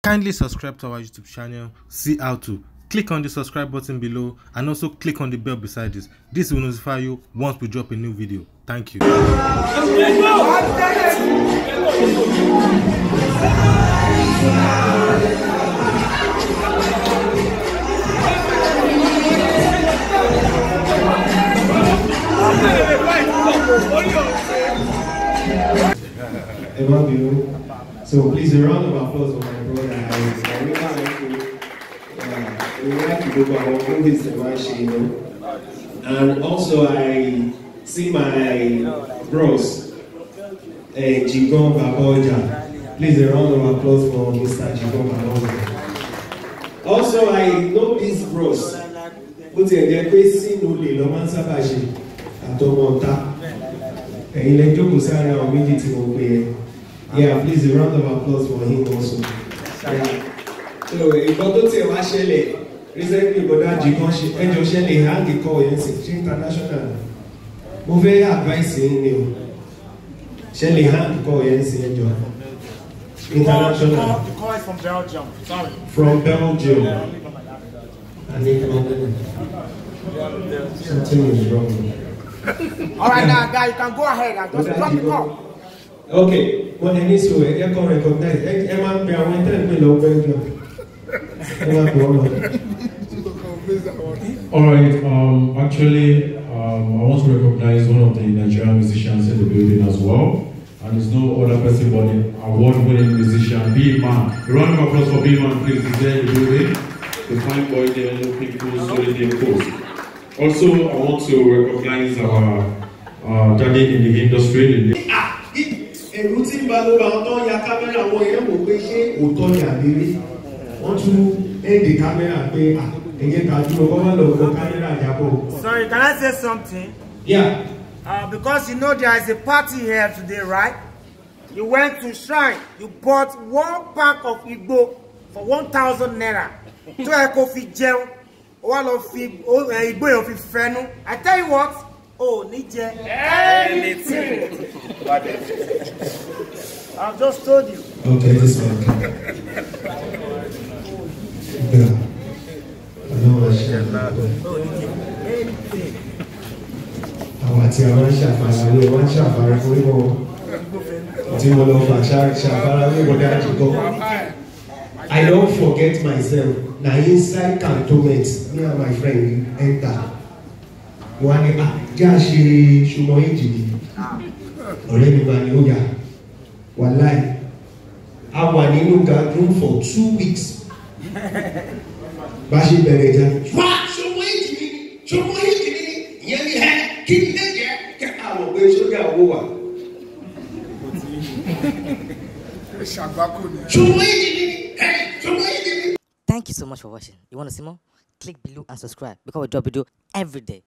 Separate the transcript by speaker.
Speaker 1: Kindly subscribe to our YouTube channel, see how to. Click on the subscribe button below and also click on the bell beside this. This will notify you once we drop a new video. Thank you.
Speaker 2: So please, a round of applause for my brother. We like to go back on this and also I see my bros, Jigon Baboja. Please, a round of applause for Mr. Jigon Baboja. Also, I know these bros. Put a question no le lo man sabaji atomota. Ẹ̀yin lẹ jókòó sára àwọn méjì tí mo pè. Yeah, please, a round of applause for him also. So, ìkan tó tiẹ̀ wá ṣẹlẹ̀ recently bọ̀dá Jigan ẹjọ́ ṣẹlẹ̀ hang ikọ̀ yẹn sí international. Mo fẹ́ advice yín ni o. Ṣẹlẹ̀ hang ikọ̀ yẹn sí ẹjọ́. International.
Speaker 3: The call is from Belgium. Sorry.
Speaker 2: From Belgium. I need something is wrong.
Speaker 3: All right, now, guys, you can go ahead and just drop the call.
Speaker 2: Okay, but I need to recognize. Emma, I want to tell you, Belgium.
Speaker 4: Alright, actually, I want to recognize one of the Nigerian musicians in the building as well. And it's no other person but an award-winning musician, B-Man. A round of applause for B-Man, please. Is there in the building? The fine boy there, looking cool, solid post. Also, I want to recognize our daddy in the industry.
Speaker 2: Ẹ̀rù tí ń bá ló bá ọ̀tọ̀ ya kámẹ́rà wọ yẹn wò pé ṣé òótọ́ ni àbírí wọ́n tún ẹ̀dẹ̀ kámẹ́rà pé ẹ̀yẹ ká dúró kọ́ máa lọ gbọ́ kámẹ́rà jábọ̀.
Speaker 3: Sorry, can I say something?
Speaker 2: Yeah.
Speaker 3: Because you know there is a party here today, right? You went to Shrine, you bought 1 pack of Igbo for 1,000 naira. To a coffee gel, one of Igbo of Fenu. I tell you what. Oh, Nije. Anything. I've just told you.
Speaker 2: Okay, this one. Yeah. I know what she had. Àwọn àti àwọn ṣàfarawé wọ́n ṣàfarawé wọ́n tí wọ́n lọ fà ṣàfarawé wọ́n dájú kọ́. I don't forget myself. Na inside cantonment, me and my friend enter. Wọ́n ní àjá ṣe ṣùgbọ́n ìjìnlẹ̀ ọ̀rẹ́ mi máa ní ó yà wàláì a wà nínú gathering for 2 weeks bá ṣe bẹ̀rẹ̀ ìjà wá ṣùgbọ́n ìjìnlẹ̀ ìyẹn ní ẹ kí ní ẹ̀jẹ̀ kẹta àwọn pé sójà owó wà.
Speaker 5: Thank you so much for watching. You want to see more? Click below and subscribe because we drop video every day.